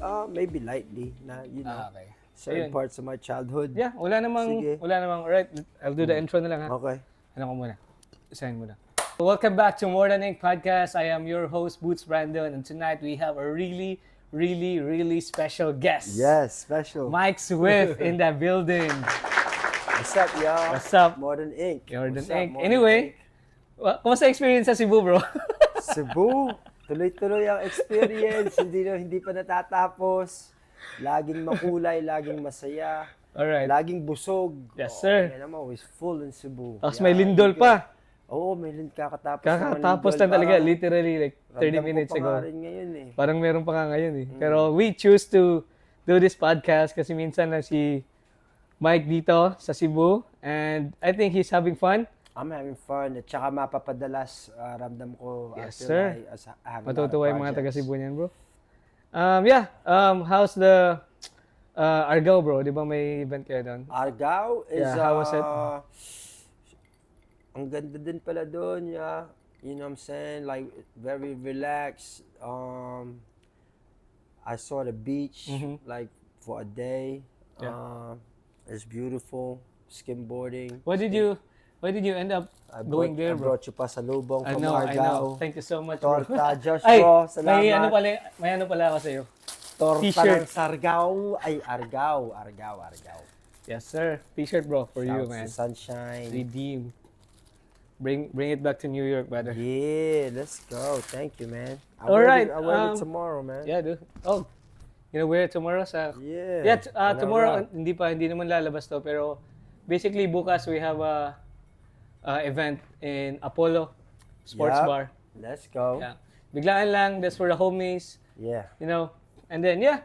Maybe lightly, na, Okay. certain Ayun. parts of my childhood. Yeah, wala Sige. namang, alright, I'll do the intro na lang ha. Okay. Ano ko muna? Isahin mo na. Welcome back to More Than Ink Podcast. I am your host, Boots Brandon, and tonight we have a really special guest. Yes, special. Mike Swift in the building. What's up, y'all? What's up? More Than Ink. More Than What's up, Ink. More Than Anyway, Ink? kumusta experience sa Cebu, bro? Cebu, tuloy-tuloy ang experience. hindi pa natatapos. Laging makulay, laging masaya. Alright. Laging busog. Yes, sir. I'm always full in Cebu. Tapos may lindol pa. Oo, may kakatapos. Kakatapos lang talaga, literally like 30 minutes ago. Ngayon, eh. Parang meron pa nga ngayon eh. Pero we choose to do this podcast kasi minsan na si Mike dito sa Cebu and I think he's having fun. I'm having fun. At saka mapapadalas, ramdam ko. Yes, sir. Matutuwa yung mga taga projects. Cebu niyan, bro. How's the Argao, bro? Di ba may event kayo doon? Argao is, Yeah, how was it? Ang ganda din pala doon, yeah. You know what I'm saying? Like, very relaxed. I saw the beach, like, for a day. Yeah. It's beautiful. Skimboarding. Why did you end up going there, I bro? brought you pasalubong I from know. Argao. Thank you so much, bro. Torta, Josh, Ay, bro. Salamat. may ano pala ako sa'yo. Torta T-shirt. ng Sargao. Ay, Argao. Yes, sir. T-shirt, bro, for you, South man. Sunshine. Redeem. Bring it back to New York, brother. Yeah, let's go. Thank you, man. All right, I'll wear it tomorrow, man. Yeah, dude. Oh, you know, wear it tomorrow sa... Yeah. Tomorrow, hindi naman lalabas to, pero basically bukas we have a event in Apollo Sports Yup. Bar. Let's go. Yeah. Biglaan lang, that's for the homies, Yeah. you know. And then, yeah,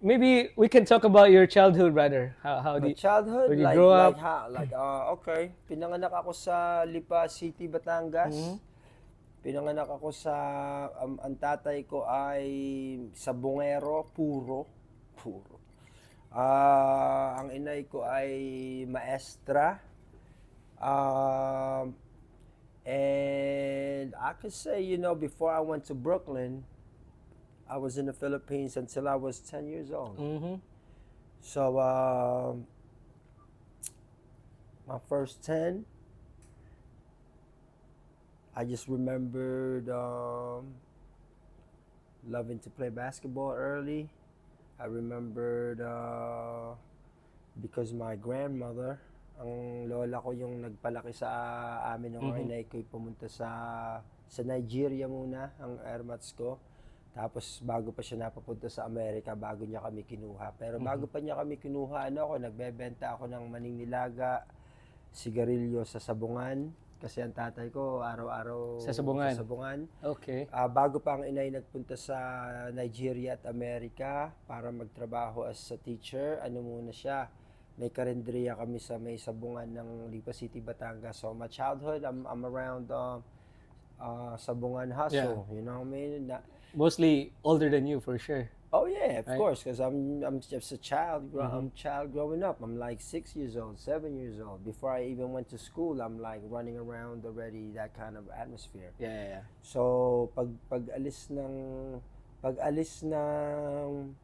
maybe we can talk about your childhood, brother. How My did childhood, where you grow up? okay. Pinanganak ako sa Lipa City, Batangas. Pinanganak ako sa, ang tatay ko ay sa Bungero, puro. Ang inay ko ay maestra. And I could say, before I went to Brooklyn, I was in the Philippines until I was 10 years old. So, my first 10, I just remembered loving to play basketball early. I remembered because my grandmother, ang lola ko yung nagpalaki sa amin ng inay ko'y pumunta sa Nigeria muna, ang ermats ko. Tapos bago pa siya napapunta sa Amerika, bago niya kami kinuha. Pero bago pa niya kami kinuha, nagbebenta ako ng maning nilaga, sigarilyo sa sabungan. Kasi ang tatay ko araw-araw Sa sabungan. Okay. Bago pa ang inay nagpunta sa Nigeria at Amerika para magtrabaho as a teacher, muna siya, may karenderiya kami sa may sabungan ng Lipa City, Batangas. So my childhood, I'm around sabungan hustle, you know what I mean? Mostly older than you, for sure. Oh yeah, of Right. course, because I'm just a child. I'm a child growing up. I'm like 6 years old, 7 years old. Before I even went to school, I'm like running around already, that kind of atmosphere. Yeah. So pag alis ng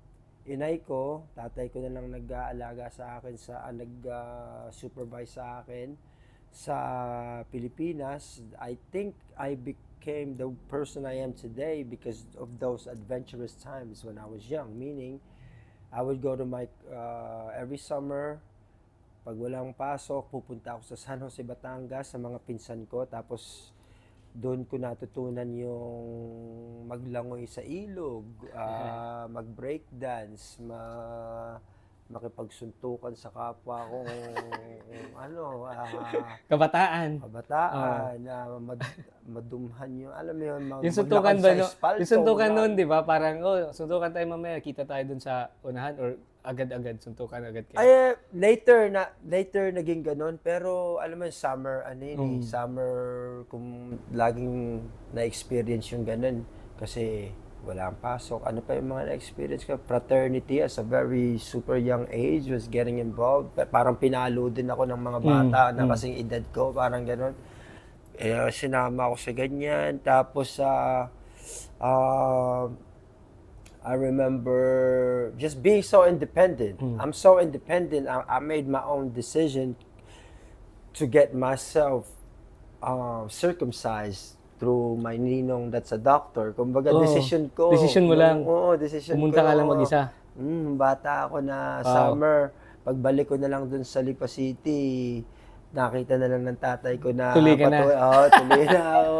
inay ko, tatay ko na lang nag-aalaga sa akin, nag-supervise sa akin sa Pilipinas. I think I became the person I am today because of those adventurous times when I was young. Meaning, I would go to every summer, pag walang pasok, pupunta ako sa San Jose, Batangas sa mga pinsan ko. Tapos, doon ko natutunan yung maglangoy sa ilog, mag-breakdance, makipagsuntukan sa kapwa kung Kabataan. Madumhan yung, alam mo yun, Yung suntukan ba, maglakad sa espalto, yung suntukan nun, di ba? Parang, suntukan tayo mamaya, kita tayo dun sa unahan or agad-agad, suntukan agad kayo. Ay, later naging ganun, pero alam mo yung summer, summer, kung laging na-experience yung ganun, kasi wala ang pasok. Ano pa yung mga na-experience ko? Fraternity as a very super young age was getting involved. Parang pinalo din ako ng mga bata na kasing edad ko, parang ganun. Sinama ako sa ganyan. Tapos I remember just being so independent. I'm so independent. I made my own decision to get myself circumcised through my ninong that's a doctor. Kumbaga, decision ko. Decision mo lang. Oo, decision Pumunta ko. ka lang mag-isa. Bata ako na Wow. summer. Pagbalik ko na lang dun sa Lipa City, nakita na lang ng tatay ko na Tuloy ka na. tuloy na ako.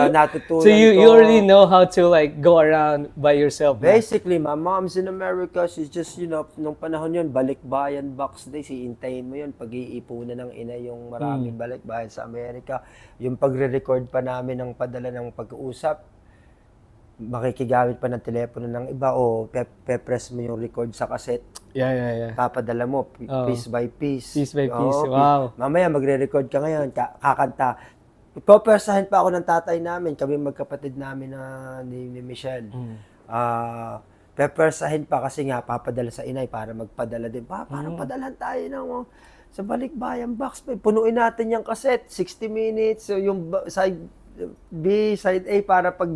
Natutunan So you ko. already know how to like go around by yourself. na? Basically, my mom's in America. She's just, nung panahon yun, balikbayan box days, iintayin mo yun. Pag-iipunan ng ina yung maraming balikbayan sa Amerika. Yung pagre-record pa namin ng padala ng pag-uusap, makikigamit pa ng telepono ng iba o pe-press mo yung record sa cassette. Yeah. Papadala mo, piece by piece. Piece by piece, Oo, wow. Mamaya magre-record ka ngayon, kakanta. Popersahin pa ako ng tatay namin, kami magkapatid namin ni Michelle. Pepersahin pa kasi nga papadala sa inay para magpadala din. Parang padalan tayo sa balikbayan box. Punuin natin yung cassette, 60 minutes, so yung side B, side A para pag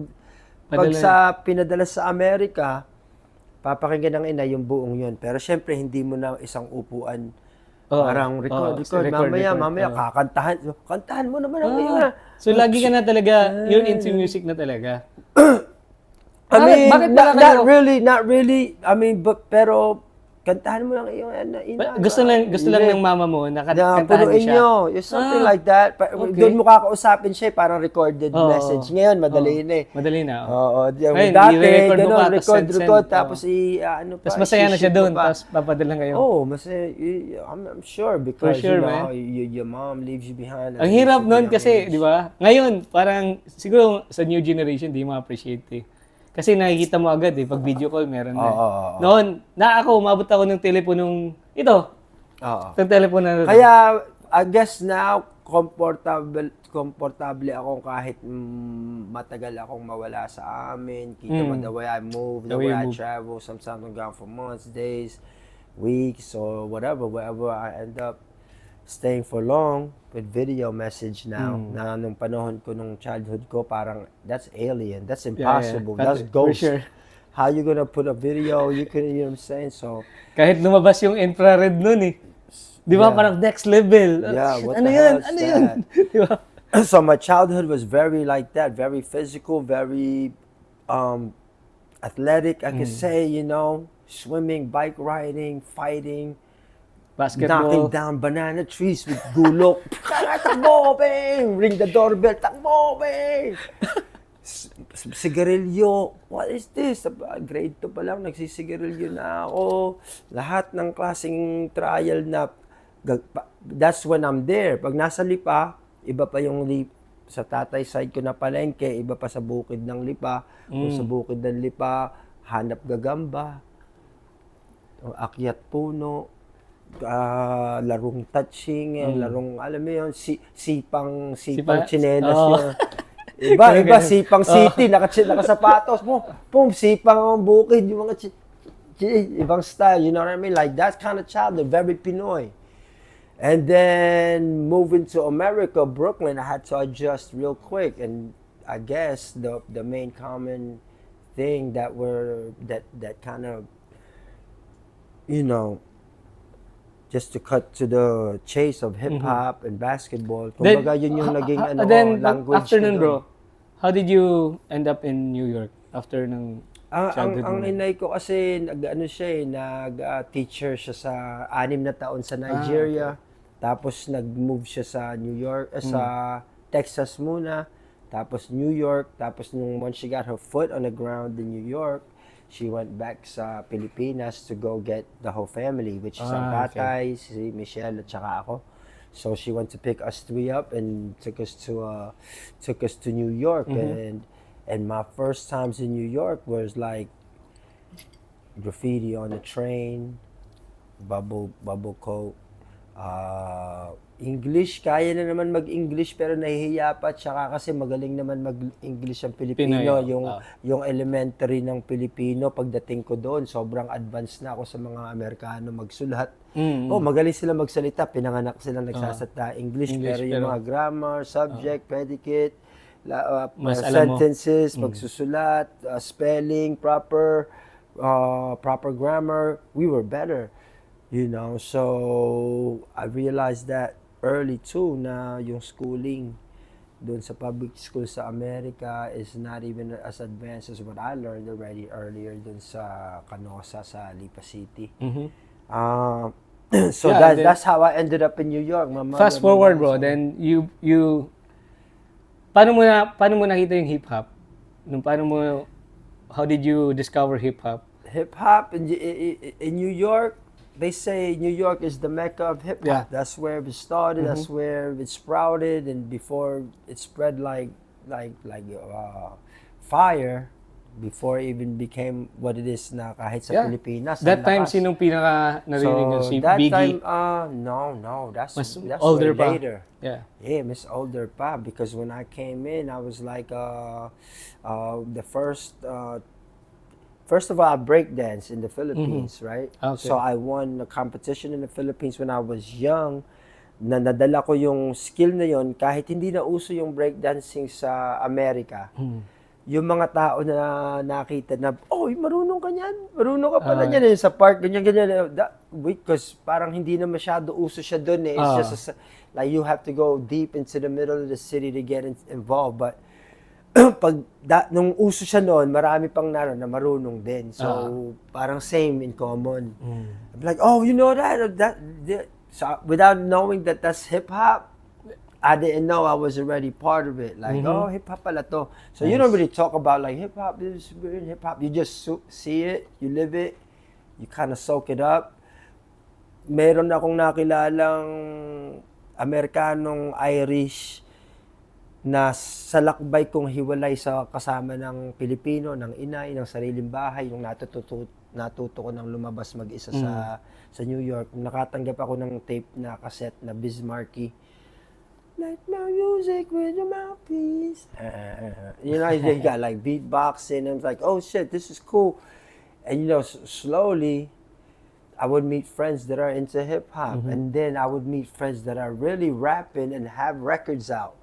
sa pinadala sa Amerika, papakinggan ng ina yung buong yun. Pero syempre, hindi mo na isang upuan. Parang record. Mamaya, kantahan mo naman ang iyo. So lagi ka na talaga, you're into music na talaga. I mean, bakit pala kayo? not really. I mean, pero kantahan mo lang yung ina. Gusto lang ng mama mo na kantahan punuin siya. nyo. Yung something like that. Doon mo kakausapin siya, parang recorded message. Ngayon, madali na eh. Madali na. Oo. Ngayon, Dati, i-record mo gano'n, pa, record. send. Tapos ano pa. Tapos masaya na siya i-ship doon, mo pa. tapos papadala kayo. Masaya. I'm sure because, sure, your mom leaves you behind. Ang hirap nun kasi, di ba? Ngayon, parang siguro sa new generation, di ma-appreciate eh. Kasi nakikita mo agad eh, pag video call meron na. Noon, umabot ako ng teleponong ito. Ng telepono na. Kaya, I guess now, komportable ako kahit matagal akong mawala sa amin. Kita mo the way I move, the way I travel. Sometimes I'm gone for months, days, weeks, or whatever. Wherever I end up staying for long with video message now. Na nung panahon ko, nung childhood ko, parang that's alien. That's impossible. That's ghost. Sure. How you gonna put a video? You know what I'm saying? So, kahit lumabas yung infrared nun eh. Di ba? Parang next level. Yeah, what ano the yun? hell is Ano yun? Di ba? So my childhood was very like that, very physical, very athletic. I could say, swimming, bike riding, fighting, Basketball. knocking down banana trees with gulok. Takbo, bang! Ring the doorbell, takbo, bang! Sigarilyo. What is this? Grade 2 pa lang, nagsisigarilyo na ako. Lahat ng klaseng trial na, that's when I'm there. Pag nasa Lipa, iba pa yung sa tatay side ko na palengke, iba pa sa bukid ng Lipa. Kung sa bukid ng Lipa, hanap gagamba, akyat puno, larong touching, larong, alam mo yun, sipang tsinelas yun. Iba, sipang city, nakasapatos mo, sipang ang bukid, yung mga ibang style, you know what I mean? Like, that kind of childhood, very Pinoy. And then, moving to America, Brooklyn, I had to adjust real quick, and I guess the main common thing that kind of, just to cut to the chase of hip-hop and basketball. Kumbaga, yun yung naging language. After nun, bro, how did you end up in New York? After ng childhood ang mo? inay ko kasi, nag-teacher siya sa 6 na taon sa Nigeria. Tapos, nag-move siya sa New York, sa Texas muna. Tapos, New York. Tapos, once she got her foot on the ground in New York, she went back sa Pilipinas to go get the whole family, which is ang tatay, si Michelle, at saka ako. So she went to pick us 3 up and took us to New York. And my first times in New York was like graffiti on the train, bubble coat, English, kaya na naman mag-English pero nahihiya pa, tsaka kasi magaling naman mag-English ang Pilipino. Yung elementary ng Pilipino, pagdating ko doon, sobrang advanced na ako sa mga Amerikano magsulat. Magaling sila magsalita, pinanganak sila nagsasalita English, pero yung mga grammar, subject, predicate, Mas alam mo. sentences, pagsusulat, spelling, proper grammar, we were better. So I realized that early too na yung schooling doon sa public school sa Amerika is not even as advanced as what I learned already earlier doon sa Canosa sa Lipa City. So Yeah, that's how I ended up in New York. Fast forward, bro. Then you paano mo nakita yung hip hop? How did you discover hip hop? Hip hop in New York, they say New York is the mecca of hip hop. Yeah. That's where it started. That's where it sprouted, and before it spread like fire, before it even became what it is na kahit sa Pilipinas. That time, sinong pinaka narinig si that Biggie? time, no, that's older way pa. later. Yeah. Yeah, Miss older pa, because when I came in, I was like the first of all, I breakdance in the Philippines, right? Okay. So I won a competition in the Philippines when I was young. Nadala ko yung skill na yon kahit hindi na uso yung breakdancing sa Amerika. Yung mga tao na nakita na, marunong ka niyan. Marunong ka pala niyan sa park, ganyan. Because parang hindi na masyado uso siya doon eh. It's just like you have to go deep into the middle of the city to get involved. But nung uso siya noon, marami pang na marunong din. So, parang same in common. I'm like, you know that. So, without knowing that that's hip-hop, I didn't know I was already part of it. Like, hip-hop pala to. So, you don't really talk about like hip-hop, this is hip-hop. You just see it, you live it, you kind of soak it up. Meron akong nakilalang Amerikanong Irish na sa lakbay kong hiwalay sa kasama ng Pilipino, ng inay, ng sariling bahay, yung natuto ko nang lumabas mag-isa sa New York. Nakatanggap ako ng tape na cassette na Bismarcky. Like my music with a mouthpiece. You got like beatboxing, and it's like, oh shit, this is cool. And slowly, I would meet friends that are into hip hop, and then I would meet friends that are really rapping and have records out.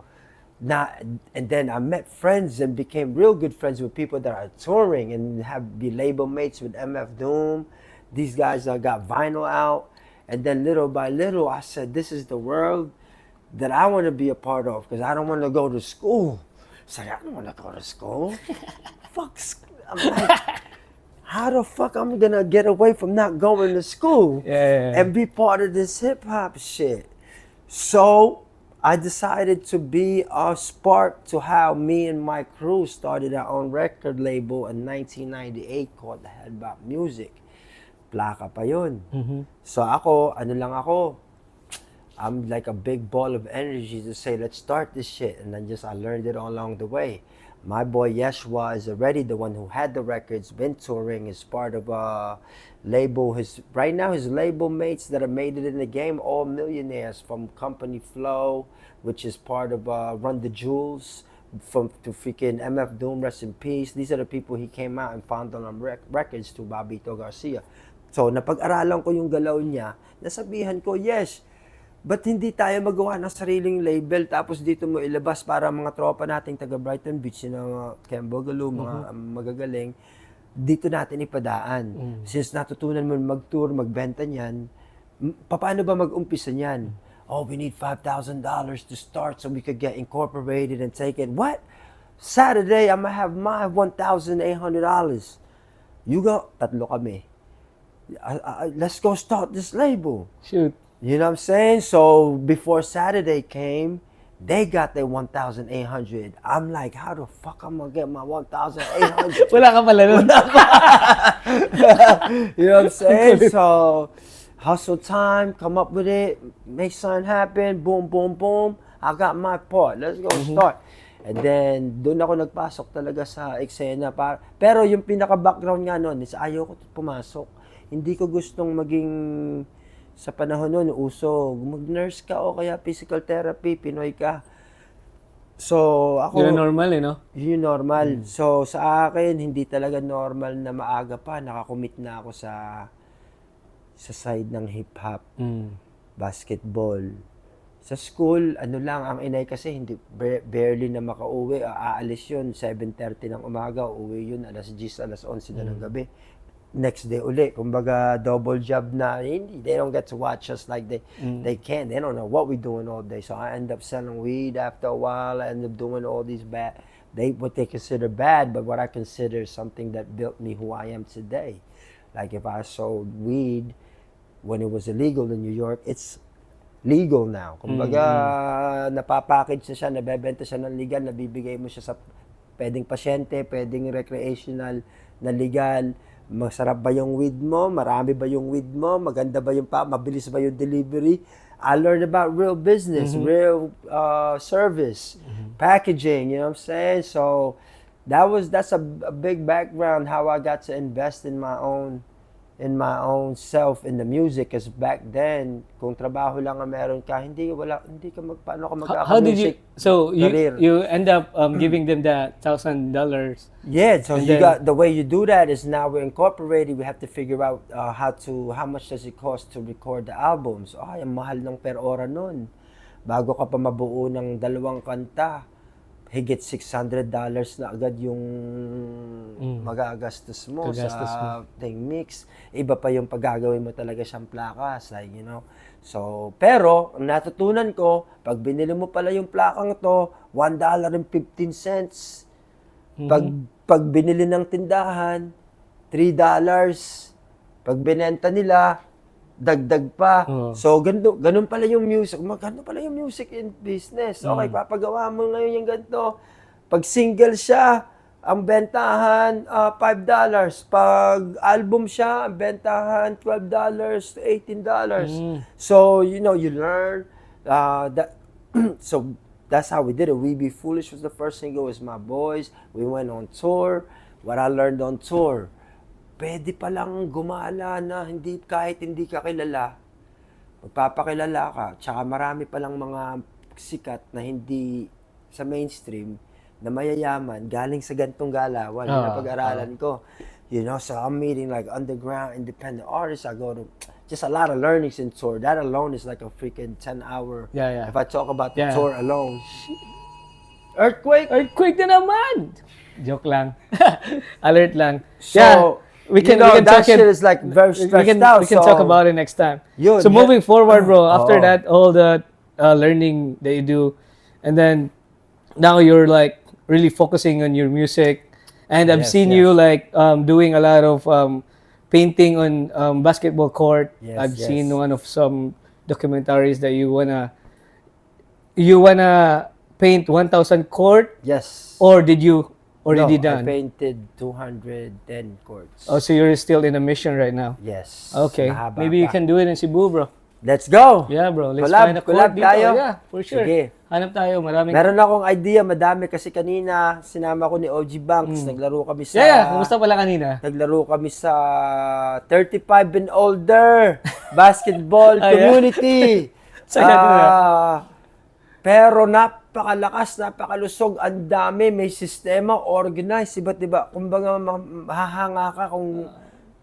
And then I met friends and became real good friends with people that are touring and be label mates with MF Doom. These guys got vinyl out. And then little by little, I said, this is the world that I want to be a part of, because I don't want to go to school. So I don't want to go to school. Fuck school. I'm like, how the fuck I'm going to get away from not going to school and be part of this hip hop shit? So I decided to be a spark to how me and my crew started our own record label in 1998 called The Head Bop Music. Plaka pa yun. So I'm like a big ball of energy to say, let's start this shit. And then I learned it all along the way. My boy Yeshua is already the one who had the records, been touring, is part of a label. Right now, his label mates that have made it in the game, all millionaires, from Company Flow, which is part of Run the Jewels, to freaking MF Doom, rest in peace. These are the people he came out and found on records to Babito Garcia. So, napag-aralan ko yung galaw niya, nasabihan ko, yes, ba't hindi tayo magawa ng sariling label tapos dito mo ilabas para mga tropa nating taga Brighton Beach, Ken Boogaloo, mga magagaling, dito natin ipadaan. Since natutunan mo mag-tour, magbenta niyan, paano ba mag-umpisa niyan? We need $5,000 to start so we could get incorporated and take it. What? Saturday, I'm gonna have my $1,800. You go, tatlo kami. Let's go start this label. Shoot. You know what I'm saying? So before Saturday came, they got their 1,800. I'm like, how the fuck I'm gonna get my 1,800? Wala ka pala nun. You know what I'm saying? So hustle time, come up with it, make something happen, boom, boom, boom. I got my part. Let's go start. And then, doon ako nagpasok talaga sa eksena. Pero yung pinaka-background nga nun is ayaw ko pumasok. Hindi ko gustong maging, sa panahon nun, uso, mag-nurse ka o kaya physical therapy, Pinoy ka. So, ako... Yun normal no? Yun normal. So, sa akin, hindi talaga normal na maaga pa. Nakakommit na ako sa side ng hip-hop, basketball, Sa school, ano lang, ang inay kasi hindi barely na makauwi. Aalis yun, 7:30 ng umaga, uuwi yun, alas 10, alas 11 na ng gabi. Next day uli, kumbaga double job na, they don't get to watch us like they can. They don't know what we're doing all day. So I end up selling weed after a while. I end up doing all these what they consider bad, but what I consider something that built me who I am today. Like if I sold weed when it was illegal in New York, it's legal now. Kumbaga, napapackage na siya, nabebenta siya ng legal, nabibigay mo siya sa pwedeng pasyente, pwedeng recreational na legal. Masarap ba yung weed mo? Marami ba yung weed mo? Maganda ba yung mabilis ba yung delivery? I learned about real business, real service, packaging, you know what I'm saying? So, that's a big background how I got to invest in my own self in the music, because back then kung trabaho lang ang meron ka, hindi ka paano ka How did you, music so career. you end up giving them that $1,000? Yeah, so And you then- got the way you do that is now we're incorporated. We have to figure out how much does it cost to record the albums. Ay, ang mahal ng per ora nun. Bago ka pa mabuo ng 2 kanta, higit $600 na agad yung magagastos mo Gagastos sa thing mix. Iba pa yung paggagawin mo talaga siyang plakas, like, you know. So, pero, ang natutunan ko, pag binili mo pala yung plakang to, $1.15. Pag binili ng tindahan, $3. Pag binenta nila, dagdag pa. So, ganun pala yung music. Ganun pala yung music in business. Okay, papagawa mo ngayon yung ganito. Pag single siya, ang bentahan, $5. Pag album siya, ang bentahan, $12 to $18. So, you know, you learn that. So, that's how we did it. We Be Foolish was the first single. It was My Boys. We went on tour. What I learned on tour, pwede palang gumala na kahit hindi ka kilala, magpapakilala ka. Tsaka marami palang mga sikat na hindi sa mainstream na mayayaman galing sa gantong galawan. Yun ang pag-aralan ko. You know, so I'm meeting like underground independent artists. I go to just a lot of learnings in tour. That alone is like a freaking 10-hour. Yeah. If I talk about the tour alone. Earthquake Na naman! Joke lang. Alert lang. So, we can that talk it. shit is like very stressed out. We can talk about it next time. Yun, So moving forward, bro, after that, all the learning that you do, and then now you're like really focusing on your music, and I've seen you like doing a lot of painting on basketball court. I've seen one of some documentaries that you wanna paint 1,000 court. Yes. Or did you already done? I painted 210 courts. Oh, so you're still in a mission right now? Yes. Okay. Mahaba Maybe you pa. can do it in Cebu, bro. Let's go! Yeah, bro. Let's Collab- find a court collab dito. tayo. Yeah, for sure. Sige. Hanap tayo. Maraming... Meron akong idea, madami kasi kanina sinama ko ni OG Banks, naglaro kami sa Kumusta pala kanina? Naglaro kami sa 35 and older basketball community. Pero napakalakas, napakalusog, ang dami, may sistema, organized, iba't iba. Kumbaga, mahahanga ka kung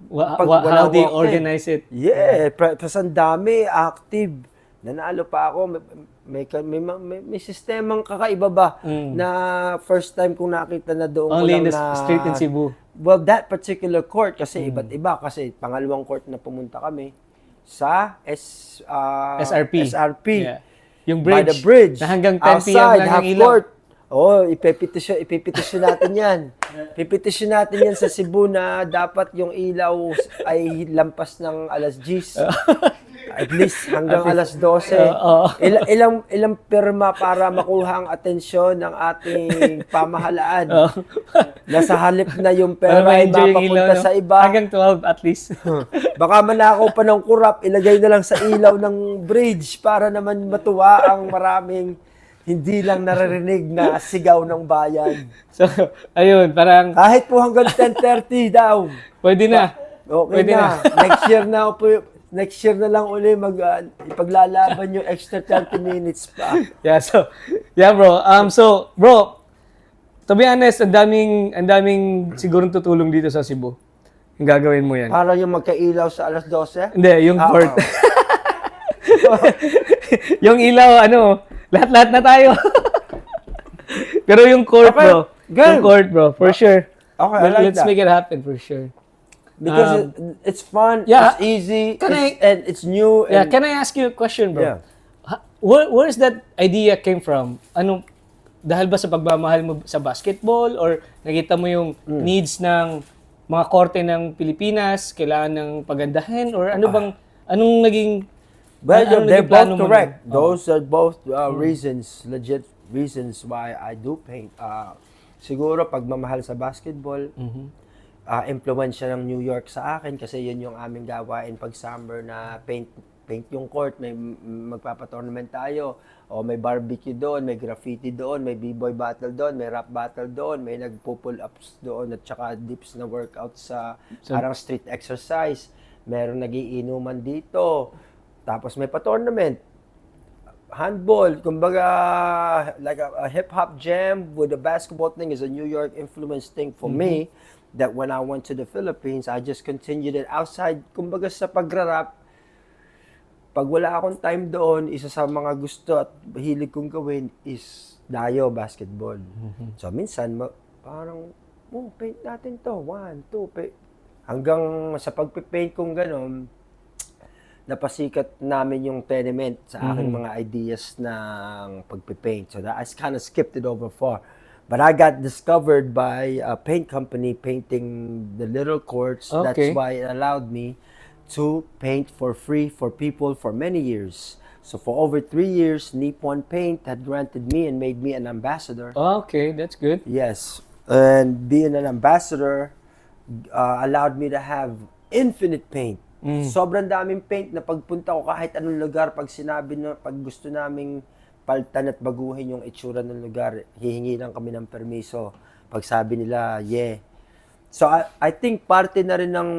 How they organize it? Yeah, tapos ang dami, active. Nanalo pa ako, may sistemang kakaiba ba na first time kong nakita na doon Only ko lang in the na... street in Cebu? Well, that particular court, kasi iba't iba. Kasi pangalawang court na pumunta kami sa SRP. Yeah. Yung bridge. By the bridge. Na hanggang 10 p.m. outside, lang half yung ilaw. court. Oh, ipipetisyon natin yan. Pipetisyon natin yan sa Cebu na dapat yung ilaw ay lampas ng alas 10. At least hanggang alas 12. Ilang pirma para makuha ang atensyon ng ating pamahalaan. Nasa halip na yung pera ay mapapunta sa iba. Hanggang 12 at least. Baka manakaw pa ng kurap, ilagay na lang sa ilaw ng bridge para naman matuwa ang maraming hindi lang naririnig na sigaw ng bayan. So, ayun, parang... Kahit po hanggang 10:30 daw. Pwede na. Okay Pwede na. Next year na lang uli ipaglalaban yung extra 30 minutes pa. Yeah, bro. So, bro, to be honest, ang daming sigurong tutulong dito sa Cebu. Yung gagawin mo yan. Para yung magkailaw sa alas 12? Hindi, yung court. yung ilaw, lahat-lahat na tayo. Pero yung court, Okay, bro. game. Yung court, bro, for sure. Okay, I like Let's that. make it happen for sure. Because it's fun, yeah, it's easy, can and it's new. Yeah, And, can I ask you a question, bro? Yeah. Where's that idea came from? Dahil ba sa pagmamahal mo sa basketball or nakita mo yung needs ng mga korte ng Pilipinas, kailangan ng pagandahin or anong naging Well, anong they're naging plano both mo correct. nun? Those are both reasons, legit reasons why I do paint. Siguro pagmamahal sa basketball, impluwensya ng New York sa akin kasi yun yung aming gawain pag summer na paint yung court, may magpapa-tournament tayo, o may barbecue doon, may graffiti doon, may b-boy battle doon, may rap battle doon, may nagpo-pull-ups doon at saka dips na workout sa parang street exercise. Meron nagiinuman dito. Tapos may pa-tournament. Handball, kumbaga, like a hip-hop jam with a basketball thing is a New York influence thing for me, that when I went to the Philippines, I just continued it outside. Kumbaga sa pagra-rap, pag wala akong time doon, isa sa mga gusto at hilig kong gawin is dayo, basketball. So minsan, parang, paint natin to. 1, 2, paint. Hanggang sa pagpipaint kong gano'n, napasikat namin yung tenement sa aking mga ideas ng pagpipaint. So that, I kind of skipped it over far. But I got discovered by a paint company painting the little courts. Okay. That's why it allowed me to paint for free for people for many years. So for over 3 years, Nippon Paint had granted me and made me an ambassador. Okay, that's good. Yes. And being an ambassador allowed me to have infinite paint. Sobrang daming paint na pagpunta ko kahit anong lugar, pag sinabi na, pag gusto naming paltan at baguhin yung itsura ng lugar, hihingi lang kami ng permiso. Pag sabi nila, yeah. So I think parte na rin ng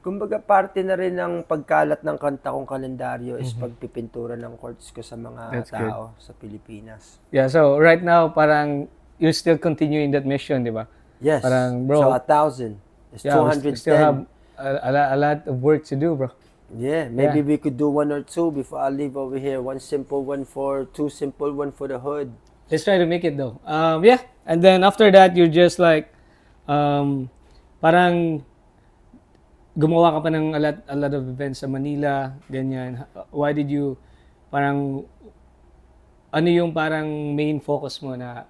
kumbaga parte na rin ng pagkalat ng kanta kong kalendaryo is pagpipintura ng courts ko sa mga That's tao sa Pilipinas. Yeah, so right now, parang you're still continuing that mission, di ba? Yes. Parang, bro, So 1,000. It's yeah, 210. we still have a lot of work to do, bro. Yeah, maybe we could do 1 or 2 before I leave over here. 1 simple, 1 for 2 simple, 1 for the hood. Let's try to make it though. Yeah, and then after that, you're just like, parang gumawa ka pa ng a lot of events sa Manila, ganyan. Why did you, parang, ano yung parang main focus mo na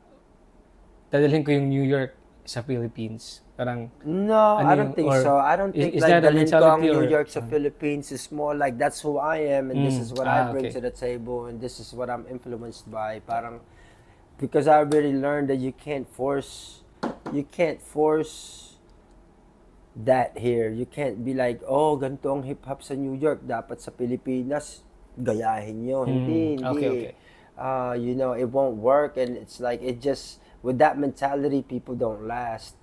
dadalhin ko yung New York sa Philippines? Parang, No, I don't think so. I don't think is like that a dalhin ko ang mentality New or- York sa Philippines is more like that's who I am and this is what I bring okay. to the table and this is what I'm influenced by. Parang because I really learned that you can't force that here. You can't be like, oh, ganito ang hip-hop sa New York. Dapat sa Pilipinas, gayahin nyo. Hindi. okay. You know, it won't work. And it's like, it just, with that mentality, people don't last.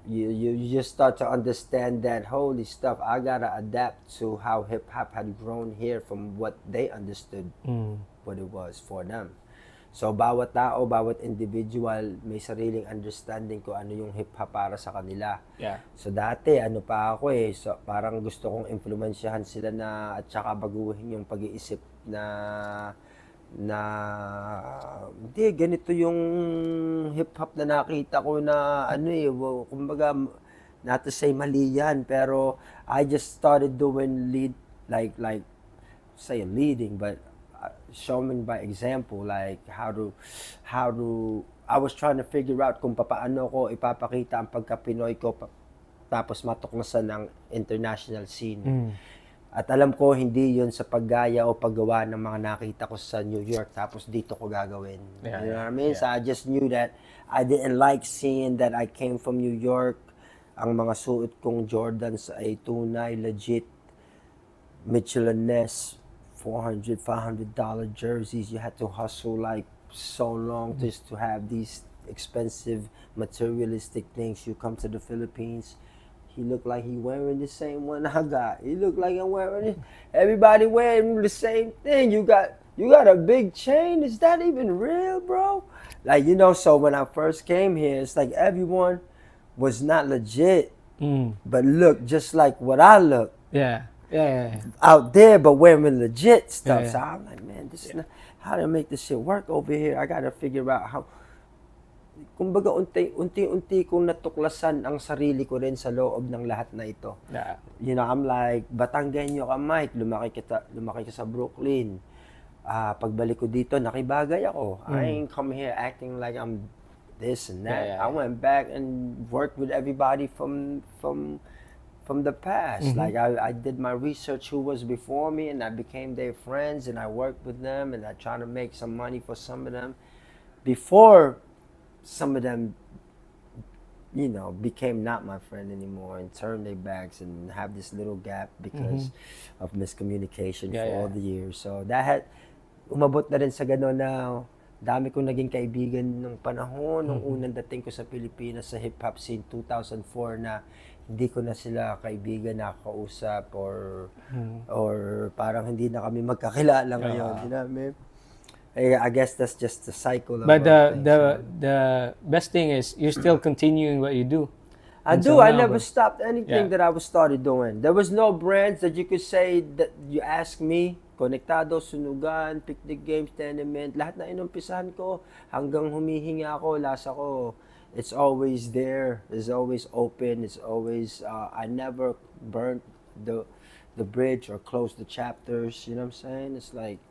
You just start to understand that, holy stuff, I gotta adapt to how hip-hop had grown here from what they understood what it was for them. So, bawat tao, bawat individual, may sariling understanding ko ano yung hip-hop para sa kanila. Yeah. So, dati, ano pa ako so, parang gusto kong influensyahan sila na, at saka baguhin yung pag-iisip na hindi, ganito yung hip-hop na nakita ko na, kumbaga, not to say mali yan, pero I just started doing like leading, but showing by example, like how to I was trying to figure out kung paano ko ipapakita ang pagka-Pinoy ko tapos matuklasan ng international scene. At alam ko hindi yun sa paggaya o paggawa ng mga nakita ko sa New York tapos dito ko gagawin. Yeah, You know what I mean? yeah. So I just knew that I didn't like seeing that I came from New York. Ang mga suot kong Jordans ay tunay, legit, Michelin Ness, $400, $500 jerseys. You had to hustle like so long just to have these expensive materialistic things. You come to the Philippines, he look like he wearing the same one I got. He look like I'm wearing it. Everybody wearing the same thing. You got a big chain. Is that even real, bro? Like, you know, so when I first came here, it's like everyone was not legit, but look just like what I look. Yeah. out there, but wearing legit stuff. Yeah. So I'm like, man, this is not how to make this shit work over here. I gotta figure out how. Kumbaga, unti-unti kong natuklasan ang sarili ko rin sa loob ng lahat na ito. Yeah. You know, I'm like, Batanggenyo ka, Mike. Lumaki ka sa Brooklyn. Pagbalik ko dito, nakibagay ako. I ain't come here acting like I'm this and that. Yeah. I went back and worked with everybody from the past. Like I did my research who was before me, and I became their friends, and I worked with them, and I tried to make some money for some of them before some of them, you know, became not my friend anymore and turned their backs and have this little gap because of miscommunication for all the years. So that umabot na rin sa gano'n na dami kong naging kaibigan nung panahon, nung unang dating ko sa Pilipinas sa hip-hop scene 2004 na hindi ko na sila kaibigan nakakausap or parang hindi na kami magkakilala ngayon. You know what I mean? I guess that's just the cycle of But things, the best thing is you're still continuing what you do. I Until do. I now, never bro. stopped anything that I was started doing. There was no brands that you could say that you ask me, Konektado, Sunugan, Picnic Games, Tenement, lahat na inumpisahan ko hanggang humihinga ako, lasa ko. It's always there. It's always open. It's always, I never burnt the bridge or closed the chapters. You know what I'm saying? It's like,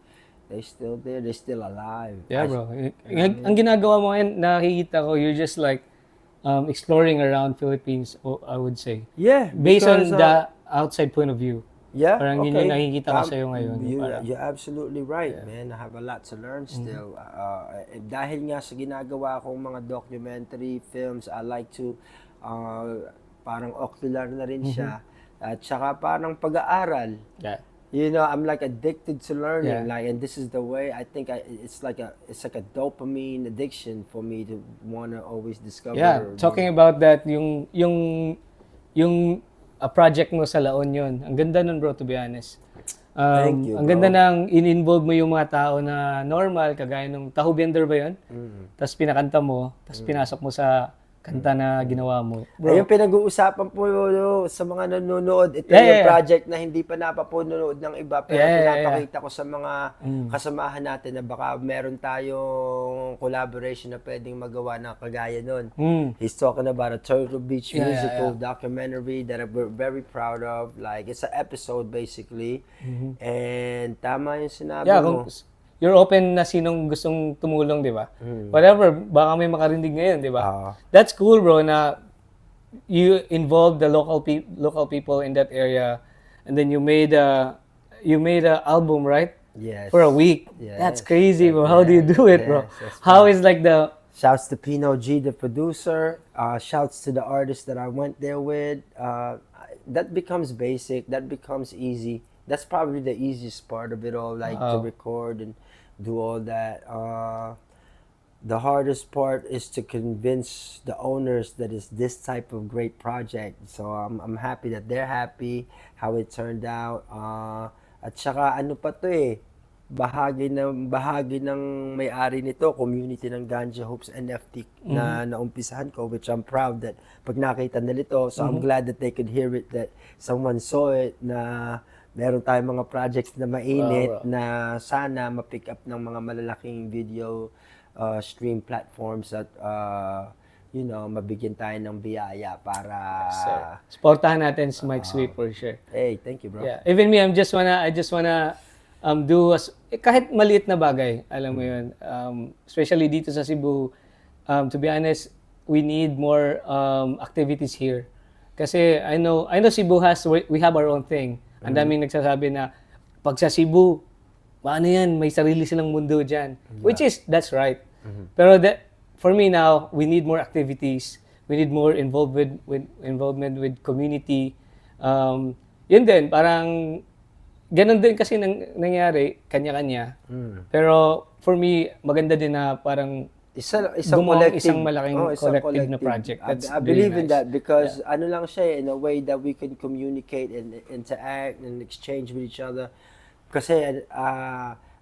they still there. They're still alive. Yeah, bro. Ang ginagawa mo ngayon, nakikita ko, you're just like exploring around Philippines, I would say. Yeah. Based on because, the outside point of view. Yeah, Parang yun yung nakikita ko sa'yo ngayon. You're absolutely right, man. I have a lot to learn still. Dahil nga sa ginagawa kong mga documentary films, I like to, parang ocular na rin siya. At saka parang pag-aaral. Yeah. You know, I'm like addicted to learning, Yeah. like, and this is the way. I think it's like a dopamine addiction for me to want to always discover. Yeah, talking about that, yung project mo sa La Union, ang ganda nun, bro, to be honest. Thank you, Ang bro. ganda nang in-involve mo yung mga tao na normal, kagaya nung Taho Bender ba yun? Tapos pinakanta mo, tapos pinasok mo sa kanta na ginawa mo. Bro, Ayun, pinag-uusapan po sa mga nanonood. Ito Yeah, yung yeah. project na hindi pa napapunood ng iba. Pero Yeah, yeah, pinapakita ko sa mga kasamahan natin na baka meron tayong collaboration na pwedeng magawa na kagaya nun. He's talking about a Turtle Beach Yeah, musical documentary that we're very proud of. Like, it's an episode basically. And tama yung sinabi yeah, mo. kung you're open na sinong gustong tumulong, di ba? Whatever, baka may makarinig ngayon, di ba? That's cool, bro, na you involved the local people in that area, and then you made a album, right? Yes. For a week. Yes. That's crazy, bro. How do you do it, bro? Yes, that's How is like the Shouts to Pino G, the producer. Shouts to the artists that I went there with. That becomes basic. That becomes easy. That's probably the easiest part of it all, like to record and do all that. The hardest part is to convince the owners that it's this type of great project. So I'm happy that they're happy how it turned out. At saka ano pa to bahagi ng may-ari nito, community ng Ganja Hoops NFT na naumpisahan ko, which I'm proud that pag nakita nila ito, so I'm glad that they could hear it, that someone saw it, na meron tayong mga projects na mainit na sana ma-pick up ng mga malalaking video stream platforms at you know, mabigyan tayo ng biyaya para supportahan natin si Mike Sweet for sure. Hey, thank you, bro. Yeah, even me, I just wanna do kahit maliit na bagay, alam mo yun. Especially dito sa Cebu, to be honest, we need more activities here. Kasi I know Cebu we have our own thing. Ang daming nagsasabi na pag sa Cebu, paano yan, may sarili silang mundo dyan. Which is, that's right. Pero for me now, we need more activities. We need more involvement with community. Yun din, parang ganun din kasi nangyari, kanya-kanya. Pero for me, maganda din na parang isang malaking collective na project. That's I believe really in nice. that because ano lang siya in a way that we can communicate and interact and exchange with each other. Kasi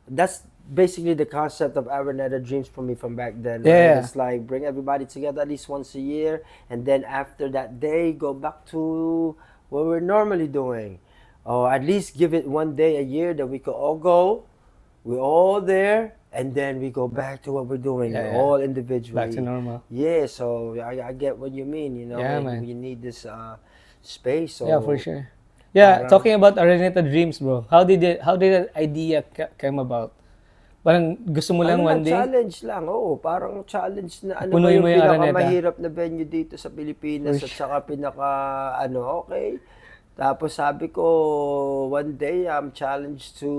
that's basically the concept of Araneta Dreams for me from back then. Yeah. Right? It's like bring everybody together at least once a year, and then after that day, go back to what we're normally doing. or at least give it one day a year that we could all go. We're all there, and then we go back to what we're doing. Yeah, We're yeah. all individually. Back to normal. Yeah, so I get what you mean. Yeah, man. we need this space. So Yeah, for sure. Yeah, parang- talking about Araneta Dreams, bro. How did that idea came about? Parang gusto mo lang one day? challenge lang. Oo, parang challenge na ano ba Punuin yung mo yung Araneta. pinakamahirap na venue dito sa Pilipinas at saka okay. Tapos sabi ko, one day I'm challenged to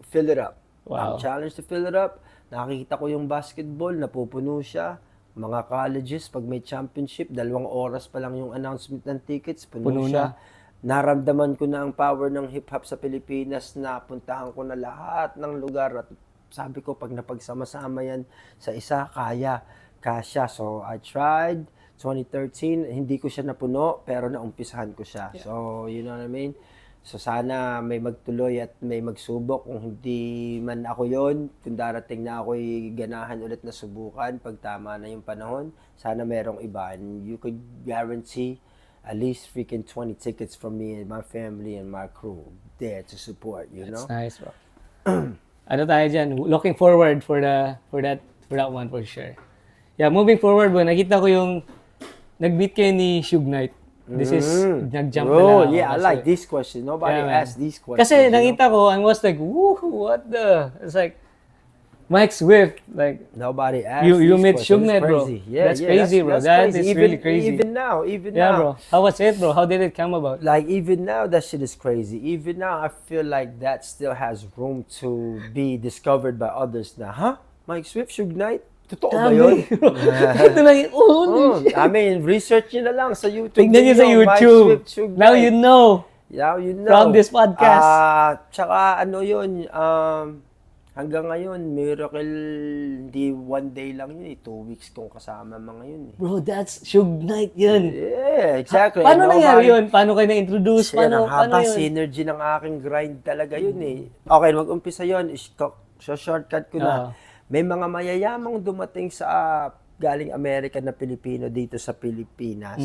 fill it up. Wow. I'm challenged to fill it up. Nakikita ko yung basketball, napupuno siya. Mga colleges, pag may championship, 2 oras pa lang yung announcement ng tickets, puno siya. Naramdaman ko na ang power ng hip-hop sa Pilipinas na puntahan ko na lahat ng lugar at sabi ko pag napagsama-sama yan sa isa, kasya. So I tried, 2013, hindi ko siya napuno pero naumpisahan ko siya. Yeah. So you know what I mean? So sana may magtuloy at may magsubok. Kung hindi man ako yon, kung darating na ako'y ganahan ulit na subukan pag tama na yung panahon, sana merong iba. And you could guarantee at least freaking 20 tickets from me and my family and my crew there to support, you know? That's nice, bro. Ano tayo dyan? Looking forward for that one for sure. Yeah, moving forward, bro, nakita ko yung nag-beat kayo ni Suge Knight. This is, nag-jump na lang ako. Yeah, I like this question. Nobody asked these questions. Kasi nakita ko, I was like, woo, what the? It's like, Mike Swift, like, nobody asked you met questions. Suge Knight, bro. Yeah, that's crazy, bro. That is really crazy. Even now. Yeah, bro. How was it, bro? How did it come about? Like, even now, that shit is crazy. Even now, I feel like that still has room to be discovered by others na, Mike Swift, Suge Knight? Totoo ba yun? Ito lang yung, I mean, research nyo na lang sa YouTube. Tignan nyo sa YouTube. Mike Swift, Suge Now Knight. you know. Now you know. From this podcast. Tsaka ano yun, hanggang ngayon, miracle, hindi one day lang yun, 2 weeks kong kasama mga yun. Bro, that's Suge Knight yun. Yeah, exactly. Paano nangyari yun? Paano kayo na-introduce? Paano yun? Synergy ng aking grind talaga yun eh. Okay, mag-umpisa yun, shortcut ko na. May mga mayayamang dumating sa galing Amerika na Pilipino dito sa Pilipinas.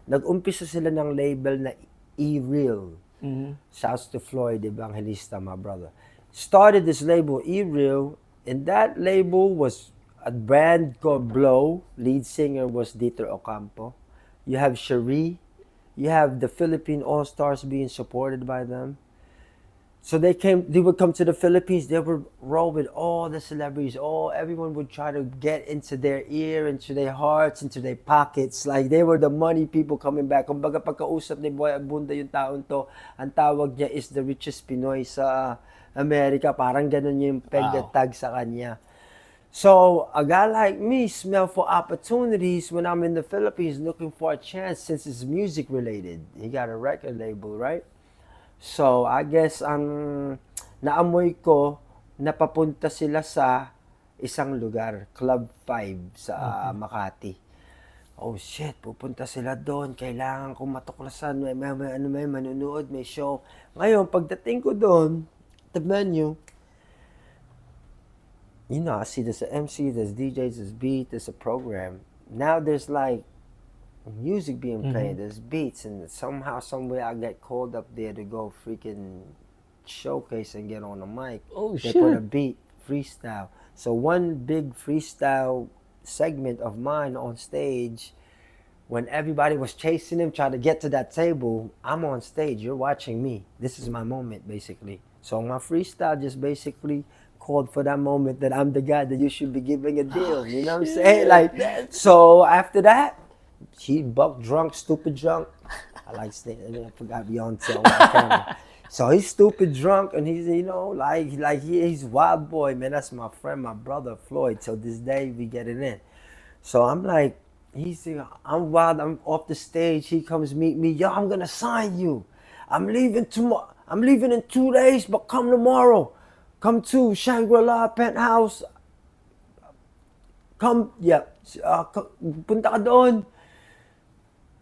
Nag-umpisa sila ng label na E-Real. Shouts to Floyd Evangelista, my brother. Started this label, E-Real, and that label was a brand called Blow. Lead singer was Dieter Ocampo. You have Cherie. You have the Philippine All-Stars being supported by them. So they would come to the Philippines, they would roll with all the celebrities, everyone would try to get into their ear, into their hearts, into their pockets. Like they were the money people coming back. Kumbaga pagkausap ni Boy Abunda yung taon to, ang tawag niya is the richest Pinoy sa Amerika. Parang ganun yung peg-tag sa kanya. So a guy like me smelled for opportunities when I'm in the Philippines looking for a chance since it's music related. He got a record label, right? So, I guess, naamoy ko, napapunta sila sa isang lugar, Club 5 sa Makati. Oh shit, pupunta sila doon, kailangan kong matuklasan, may manunood, may show. Ngayon, pagdating ko doon, the venue, you know, I see there's an MC, there's DJs, there's beat, there's a program. Now there's like, music being played, there's beats, and somehow, somewhere I get called up there to go freaking showcase and get on the mic. Oh, they shit. put a beat, freestyle. So one big freestyle segment of mine on stage, when everybody was chasing him, trying to get to that table, I'm on stage, you're watching me. This is my moment, basically. So my freestyle just basically called for that moment that I'm the guy that you should be giving a deal. You know what I'm saying? Like, so after that, he buck drunk, stupid drunk. I like saying, I forgot Beyonce on my camera. So he's stupid drunk, and he's, you know, he's wild boy, man. That's my friend, my brother Floyd. Till this day, we get it in. So I'm like, I'm wild. I'm off the stage. He comes meet me. Yo, I'm gonna sign you. I'm leaving tomorrow. I'm leaving in 2 days, but come tomorrow. Come to Shangri-La Penthouse. Come, punta ka doon.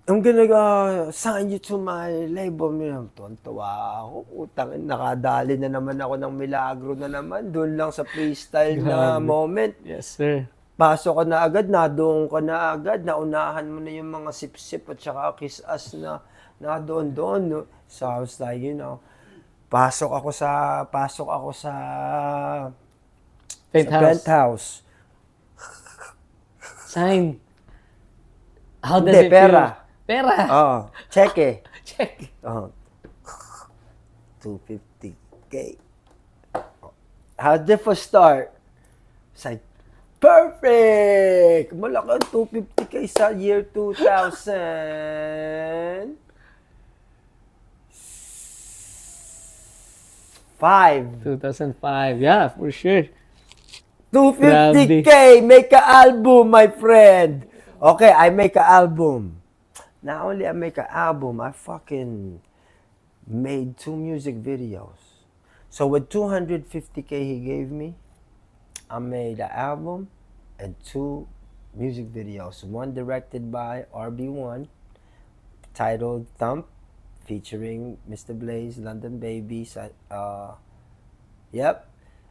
I'm gonna sign you to my label. Tuwan-tuwa ako. Utang, nakadali na naman ako ng milagro na naman. Doon lang sa freestyle na moment. Yes, sir. Pasok ka na agad, nadoon ka na agad, naunahan mo na yung mga sip-sip at saka kiss-ass na na doon. No? So I was like, pasok ako sa penthouse. Sign. How does Hindi, it pera. feel? Pera. Oo, cheque. Check. Oh, 250K. How did it start? It's like, perfect! Malaki ang 250K sa year 2005. 2005. Yeah, for sure. 250K! Make an album, my friend! Okay, I make an album. Not only I make an album, I fucking made 2 music videos. So with 250K he gave me, I made an album and 2 music videos. One directed by RB1, titled Thump, featuring Mr. Blaze, London Baby,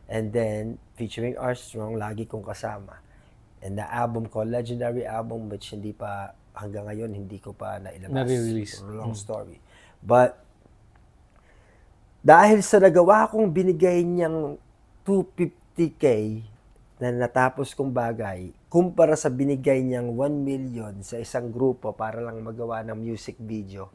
and then featuring Armstrong, Lagi Kong Kasama. And the album called Legendary Album, which hindi pa, hanggang ngayon, hindi ko pa nailabas. Na-release. Long story. But, dahil sa nagawa kong binigay niyang 250K na natapos kong bagay, kumpara sa binigay niyang 1 million sa isang grupo para lang magawa ng music video.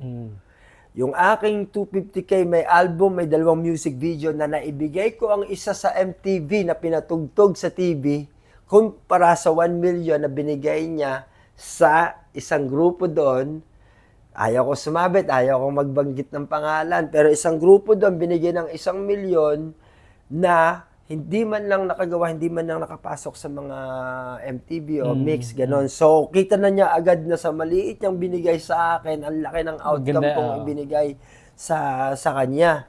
Yung aking 250K, may album, may 2 music video na naibigay ko ang isa sa MTV na pinatugtog sa TV, kumpara sa 1 million na binigay niya sa isang grupo doon. Ayaw ko sumabit, ayaw ko magbanggit ng pangalan, pero isang grupo doon binigay ng 1 million na hindi man lang nakagawa, hindi man lang nakapasok sa mga MTV o mix, ganon. So, kita na niya agad na sa maliit niyang binigay sa akin, ang laki ng outcome kong ibinigay sa kanya.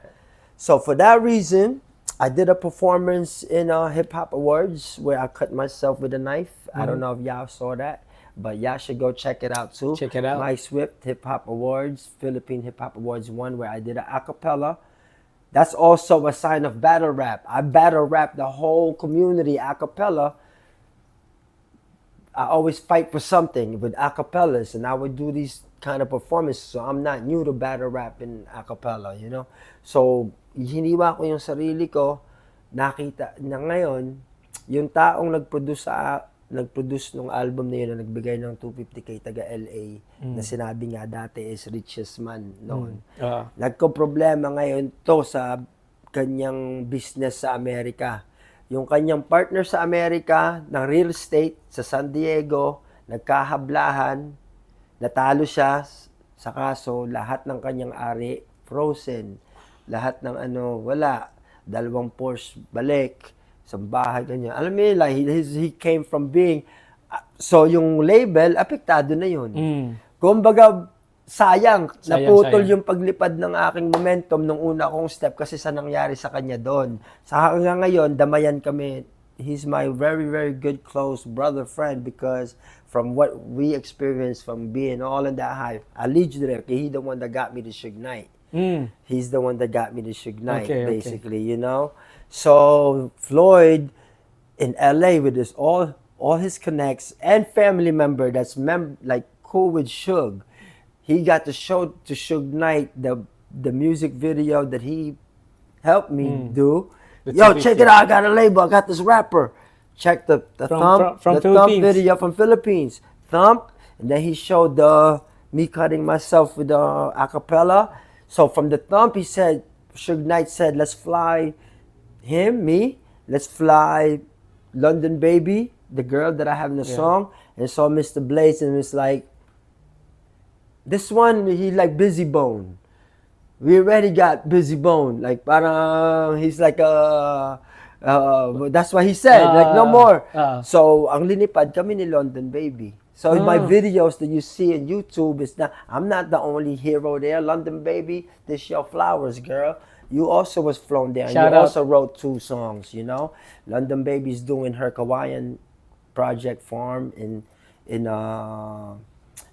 So, for that reason, I did a performance in Hip Hop Awards where I cut myself with a knife. I don't know if y'all saw that, but y'all should go check it out too. Check it out. Mike Swift Hip Hop Awards, Philippine Hip Hop Awards 1, where I did an acapella. That's also a sign of battle rap. I battle rap the whole community acapella. I always fight for something with acapellas, and I would do these kind of performances. So I'm not new to battle rap and acapella, So, hiniwa ko yung sarili ko, nakita na ngayon, yung taong nag-produce ng album na yun na nagbigay ng 250K taga LA na sinabi nga dati is richest man noon. Nagko-problema ngayon to sa kanyang business sa Amerika. Yung kanyang partner sa Amerika ng real estate sa San Diego, nagkahablahan, natalo siya sa kaso, lahat ng kanyang ari frozen. Lahat ng wala. 2 Porsche balik. Sa bahay, ganyan. Alam mo yun, like, he came from being, so yung label, apektado na yun. Kumbaga, sayang, naputol yung paglipad ng aking momentum nung una kong step kasi sa nangyari sa kanya doon. Sa hanggang ngayon, damayan kami. He's my very, very good, close brother, friend, because from what we experienced from being all in that high, allegedly, he's the one that got me to Suge Knight. He's the one that got me to Suge Knight, basically, So, Floyd in LA with all his connects and family member that's cool with Suge, he got to show to Suge Knight the music video that he helped me do. Yo, check it out, I got a label, I got this rapper. Check the Thump video from Philippines. Thump, and then he showed me cutting myself with the acapella. So from the Thump, he said, Suge Knight said, let's fly let's fly London Baby, the girl that I have in the song, and saw Mr. Blaze, and it's like, this one, he like Busy Bone. We already got Busy Bone. Like, parang, he's like that's what he said, like, no more. So, ang linipad kami ni London Baby. So, in my videos that you see on YouTube, I'm not the only hero there. London Baby, this your flowers, girl. You also was flown there. And you also wrote 2 songs, London Baby's doing her Kawayan project farm in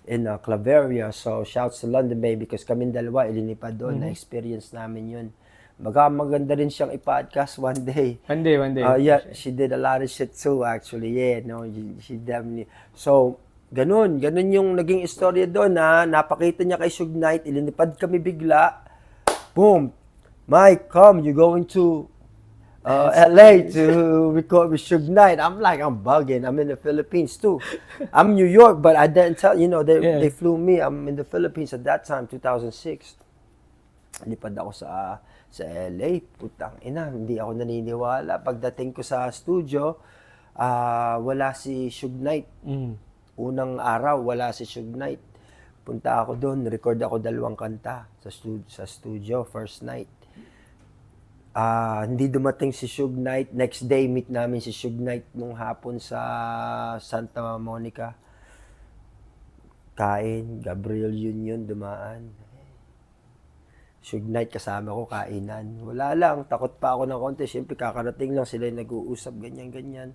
Claveria. So, shouts to London Baby because kaming dalawa ilinipad doon. Na-experience namin yun. Maganda rin siyang i-podcast one day. One day. Yeah, she did a lot of shit too, actually. Yeah, no, she definitely. So, Ganun yung naging istorya doon na napakita niya kay Suge Knight, ilinipad kami bigla. Boom! Mike, come, you're going to LA to record with Suge Knight. I'm like, I'm bugging. I'm in the Philippines too. I'm New York, but I didn't tell, they flew me. I'm in the Philippines at that time, 2006. Lipad ako sa LA. Putang ina, hindi ako naniniwala. Pagdating ko sa studio, wala si Suge Knight. Unang araw, wala si Suge Knight. Punta ako doon, record ako 2 kanta sa studio, first night. Hindi dumating si Suge Knight. Next day, meet namin si Suge Knight nung hapon sa Santa Monica. Kain, Gabriel Union, dumaan. Suge Knight kasama ko, kainan. Wala lang, takot pa ako ng konti. Siyempre, kakarating lang sila yung nag-uusap, ganyan-ganyan.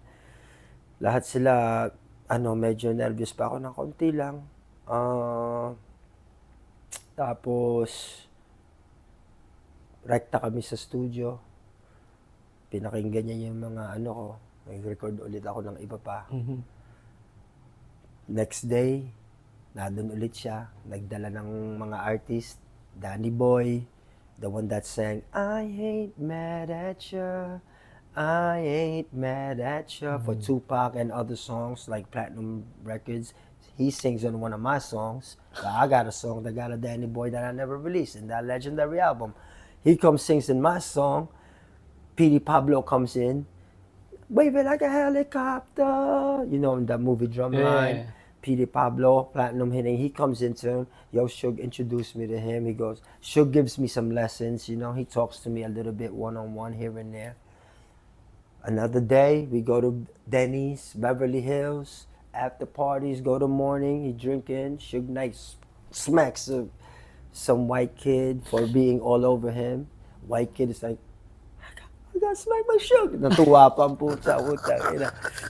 Lahat sila, medyo nervous pa ako ng konti lang. Tapos, rekta kami sa studio. Pinakinggan niya yung mga ko. Nag-record ulit ako ng iba pa. Next day, nandun ulit siya. Nagdala ng mga artist. Danny Boy, the one that sang, I ain't mad at ya, I ain't mad at ya, for Tupac and other songs like Platinum Records. He sings on one of my songs. So I got a song that got a Danny Boy that I never released in that legendary album. He comes, sings in my song. P.D. Pablo comes in, waving like a helicopter. You know, in that movie Drumline. P.D. Pablo, Platinum hitting, he comes into him. Yo, Suge introduced me to him. He goes, Suge gives me some lessons, he talks to me a little bit one-on-one here and there. Another day, we go to Denny's, Beverly Hills, after parties, go to morning, he drinking. Suge Knight smacks some white kid for being all over him. White kid is like, I got smacked by Suge. Natuwa pa ang puta.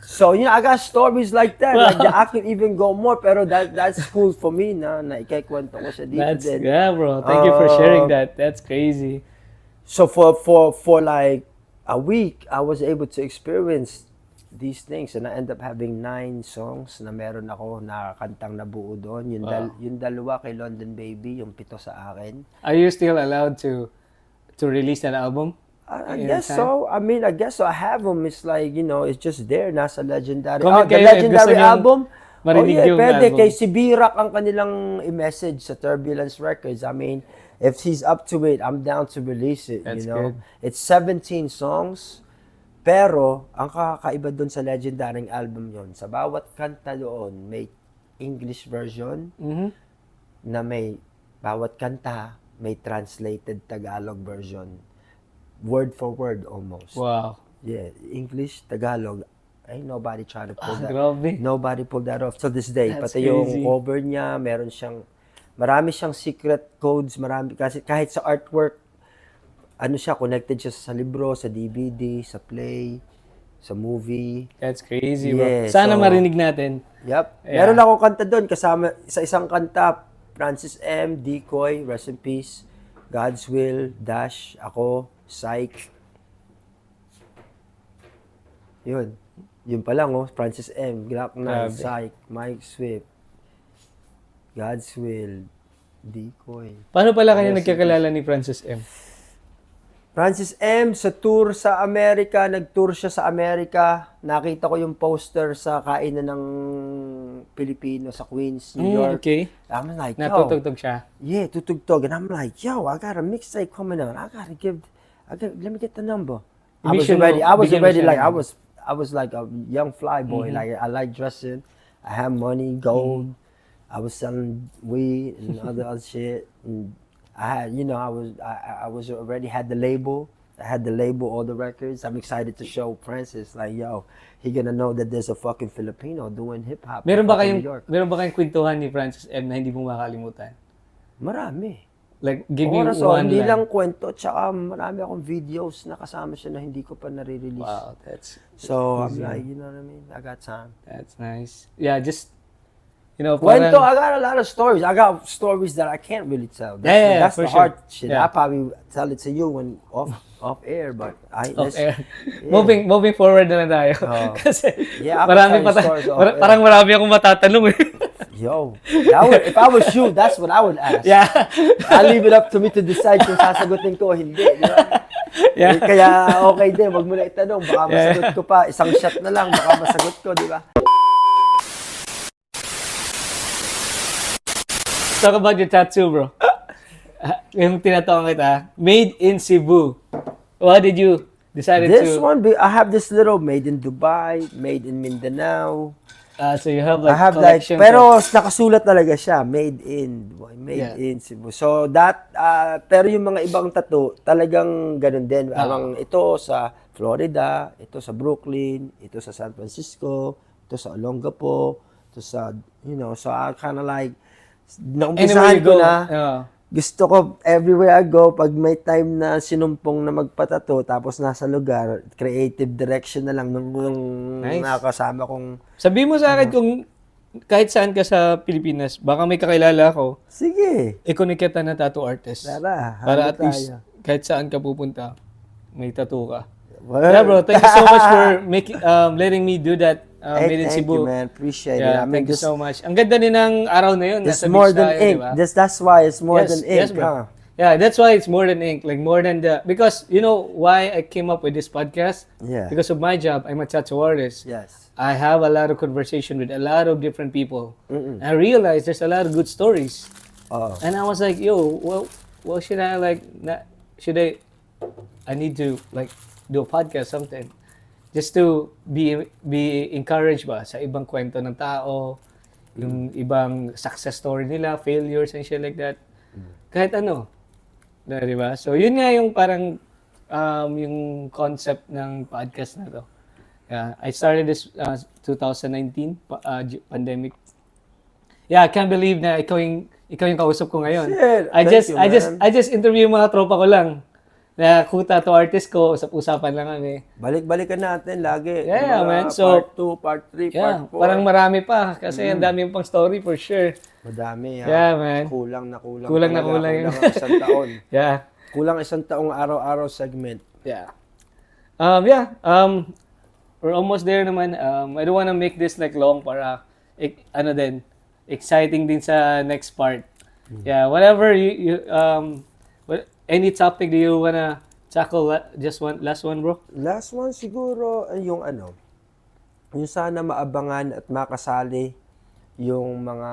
So, I got stories like that. Wow. Like, I could even go more, pero that's cool for me na ikikwento ko siya dito din. Yeah, bro. Thank you for sharing that. That's crazy. So, for like a week, I was able to experience these things, and I end up having 9 songs na meron ako na kantang nabuo doon. Yung 2 kay London Baby, yung 7 sa akin. Are you still allowed to release an album? I guess so. I guess so. I have them. It's like, it's just there. Nasa legendary. Comment The kayo legendary album. Marinig yung pwede. album. Kay si Birak ang kanilang i-message sa Turbulence Records. I mean, if he's up to it, I'm down to release it. That's good. It's 17 songs. Pero, ang kakaiba doon sa legendary album yon, sa bawat kanta doon, may English version na may bawat kanta, may translated Tagalog version. Word for word almost. Wow. Yeah, English, Tagalog. Ain't nobody trying to pull that. Grabe. Nobody pulled that off to this day. That's Pati yung crazy. cover niya, marami siyang secret codes, kasi kahit sa artwork, connected siya sa libro, sa DVD, sa play, sa movie. That's crazy, bro. Yeah, Sana so, marinig natin. Yep. Yeah. Meron akong kanta doon, kasama sa isang kanta, Francis M, Decoy, rest in peace, God's Will, Dash, ako, Psych. Yun pa lang, Francis M, Glock 9, Psych, Mike Swift, God's Will, Decoy. Paano pala kayo nagkakilala ni Francis M? Francis M, sa tour sa Amerika, nag-tour siya sa Amerika. Nakita ko yung poster sa kainan ng Filipino sa Queens, New York. Okay. I'm like, Natutugtog siya? Yeah, tutugtog. And I'm like, I got a mixtape coming out. Let me get the number. I was like a young fly boy. Like, I like dressing. I have money, gold. I was selling weed and other shit. And I had, I was already had the label. I had the label, all the records. I'm excited to show Francis, like, he gonna know that there's a fucking Filipino doing hip hop. Meron ba kayong kwentuhan ni Francis M na hindi mo makalimutan? Marami. Like, give me one hindi line. lang kwento, tsaka marami akong videos na kasama siya na hindi ko pa nare-release. Wow, that's so I'm like, you know what I mean? I got time. That's nice. Yeah, just, Kwento, I got a lot of stories. I got stories that I can't really tell. That's for the sure. hard shit. Yeah. I'll probably tell it to you when off air, but Off air. Moving forward na lang tayo. Kasi Yeah, I marami can pa tell you stories off air. parang marami akong matatanong eh. Yo, if I was you, that's what I would ask. Yeah. I leave it up to me to decide kung sasagutin ko o hindi. Di ba? Yeah. Kaya okay din, wag mo na itanong. Baka masagot ko pa. Isang shot na lang, baka masagot ko, di ba? Talk about your tattoo, bro. Yung tinatanong kita, made in Cebu. Why did you decide This to... one, I have this little made in Dubai, made in Mindanao. So you have like I have like, collection pero nakasulat talaga siya, made in Cebu. So that, pero yung mga ibang tattoo, talagang ganun din. Parang ito sa Florida, ito sa Brooklyn, ito sa San Francisco, ito sa Olongapo, ito sa, so I kind of like, naumpisahan ko na, gusto ko, everywhere I go, pag may time na sinumpong na magpatato, tapos nasa lugar, creative direction na lang nung nakakasama kong... Sabi mo sa akin kung kahit saan ka sa Pilipinas, baka may kakilala ako. Sige. I-connect kita na tattoo artist. Para at least, kahit saan ka pupunta, may tattoo ka. Well, yeah, bro. Thank you so much for letting me do that. Made in thank Cebu. you, man. Appreciate it. Yeah, thank you so much. Ang ganda din ng araw na yun. It's more than ink. Diba? That's why it's more than ink. Yes, bro. Yeah, that's why it's more than ink. Like more than the... Because, you know why I came up with this podcast? Yeah. Because of my job. I'm a tattoo artist. Yes. I have a lot of conversation with a lot of different people. I realized there's a lot of good stories. And I was like, yo, well should I like... I need to like do a podcast, something. Just to be encouraged ba sa ibang kwento ng tao, yung ibang success story nila, failures and shit like that. Kahit ano. Di ba? So, yun nga yung parang yung concept ng podcast na to. Yeah, I started this 2019 pandemic. Yeah, I can't believe na ikaw yung kausap ko ngayon. Shit, I just interview mga tropa ko lang. Na kung tattoo artist ko, usap-usapan lang kami. Balik-balikan natin lagi. Yeah, man. So, part 2, part 3, yeah, part 4. parang marami pa. Kasi ang dami pang story for sure. Madami. Yeah, man. Kulang na kulang. Kulang na kulang. Kulang ang isang taon. Yeah. Kulang isang taong araw-araw segment. Yeah. We're almost there naman. I don't wanna make this like long para, exciting din sa next part. Yeah, whatever any topic do you wanna tackle? Just last one, bro? Last one siguro, yung sana maabangan at makasali yung mga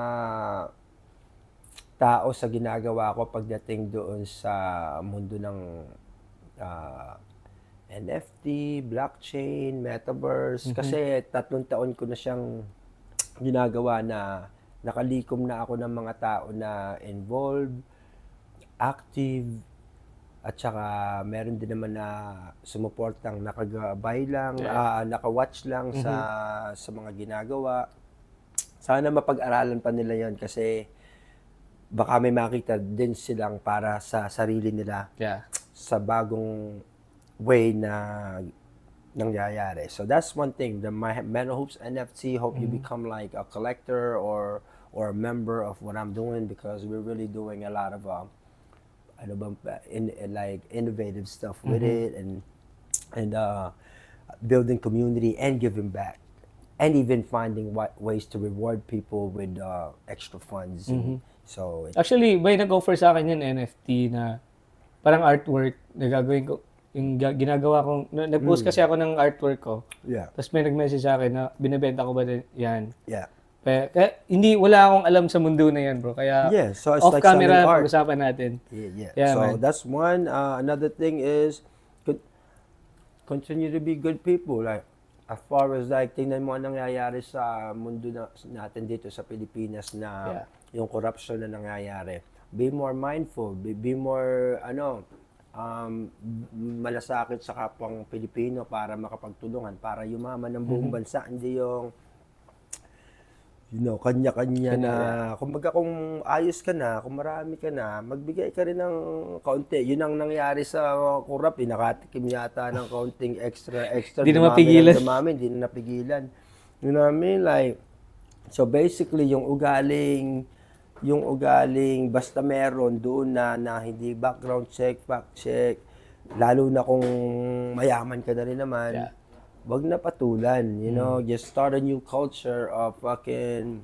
tao sa ginagawa ko pagdating doon sa mundo ng NFT, blockchain, metaverse. Kasi 3 taon ko na siyang ginagawa na nakalikom na ako ng mga tao na involved, active, at saka meron din naman na sumuportang nakagabay lang, naka-watch lang sa mga ginagawa. Sana mapag-aralan pa nila 'yon kasi baka may makita din silang para sa sarili nila. Yeah. Sa bagong way na nangyayari. So that's one thing. The Mental Hoops NFT, hope you become like a collector or a member of what I'm doing because we're really doing a lot of like innovative stuff with it and building community and giving back and even finding ways to reward people with extra funds. So actually, may nag-offer sa akin yun NFT na parang artwork na gagawin ko. Yung ginagawa kong, nag-post kasi ako ng artwork ko. Yeah. Tapos may nag-message sa akin na binibenta ko ba yan? Yeah. Kaya wala akong alam sa mundo na yan, bro. Kaya so it's off like camera, pag-usapan natin. Yeah, so man. that's one. Another thing is continue to be good people. Like as far as like tingnan mo ang nangyayari sa mundo natin dito sa Pilipinas na yung corruption na nangyayari. Be more mindful. Be more malasakit sa kapwang Pilipino para makapagtulungan, para yumaman ng buong bansa. Hindi yung kanya-kanya na, kumbaga kung ayos ka na, kung marami ka na, magbigay ka rin ng kaunti. Yun ang nangyari sa corrupt, nakatikim yata ng kaunting extra. Hindi na mapigilan. Hindi na napigilan. You know what I mean? Like, so basically, yung ugaling basta meron doon na hindi background check, fact check, lalo na kung mayaman ka na rin naman, Yeah. wag na patulan, you know, just start a new culture of fucking,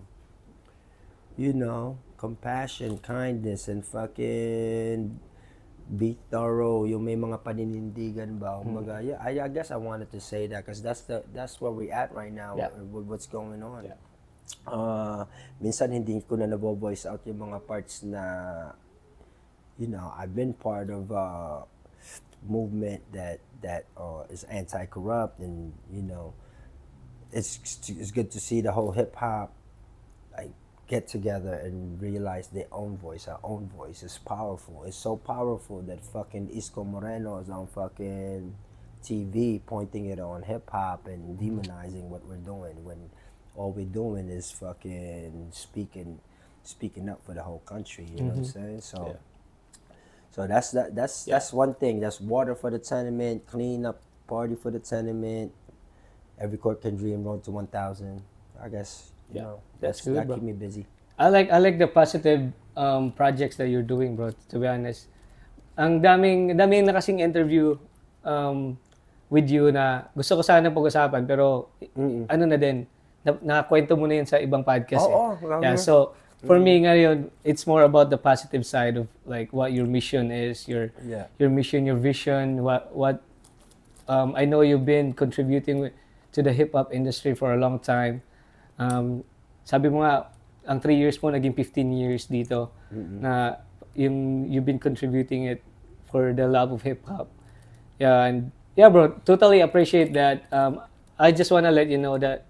you know, compassion, kindness, and fucking be thorough. Yung may mga paninindigan ba, kumbaga, yeah, I guess I wanted to say that because that's where we at right now, Yeah. with what's going on. Yeah. Minsan hindi ko na nabo-voice out yung mga parts na, you know, I've been part of a movement that is anti-corrupt, and you know, it's good to see the whole hip hop like get together and realize their own voice. Our own voice is powerful. It's so powerful that fucking Isco Moreno is on fucking TV pointing it on hip hop and demonizing what we're doing when all we're doing is fucking speaking up for the whole country. You know what I'm saying? So, so that's one thing. That's water for the tenement, clean up, party for the tenement. Every court can dream, road to 1,000. I guess you know That's good, that bro. keep me busy. I like the positive projects that you're doing, bro. To be honest, ang daming na kasing interview with you na gusto ko sana pag-usapan, pero ano na din, nakakwento mo na yun sa ibang podcast. Yeah, so for me ngayon, it's more about the positive side of like what your mission is, your mission, your vision, what I know you've been contributing to the hip hop industry for a long time. Sabi mo nga, ang 3 years mo naging 15 years dito na you've been contributing it for the love of hip hop. Yeah, and yeah, bro, totally appreciate that. I just wanna let you know that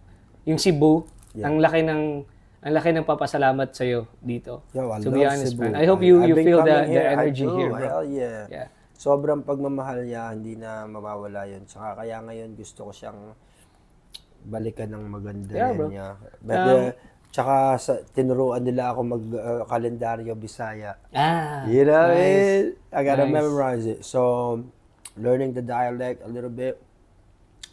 yung Cebu, ang laki ng papasalamat sa iyo dito. Yo, I to be love honest, Cebu. man. I hope you I've been feel the coming here. energy I do. here, bro. Hell yeah. Yeah. Sobrang pagmamahal niya, hindi na mawawala yun. Tsaka kaya ngayon gusto ko siyang balikan ng maganda bro. niya. But, tsaka tinuruan nila ako mag-kalendaryo Bisaya. You know, nice. I gotta Nice. memorize it. So, learning the dialect a little bit,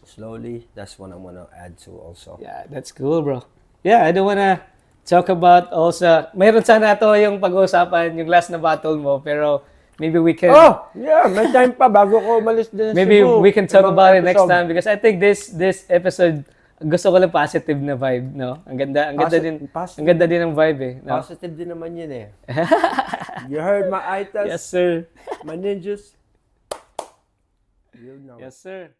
slowly, that's what I wanna add to also. Yeah, that's cool, bro. Yeah, I don't wanna talk about also, mayroon sana to yung pag-uusapan, yung last na battle mo, pero maybe we can... Oh, yeah, may time pa bago ko umalis din sa Maybe Cebu. we can talk Ibang about it next episode. time because I think this episode, gusto ko lang positive na vibe, no? Ang ganda din. Ang ganda din ng vibe, eh. No? Positive din naman yun, eh. You heard my itas? Yes, sir. My ninjas? You know. Yes, sir.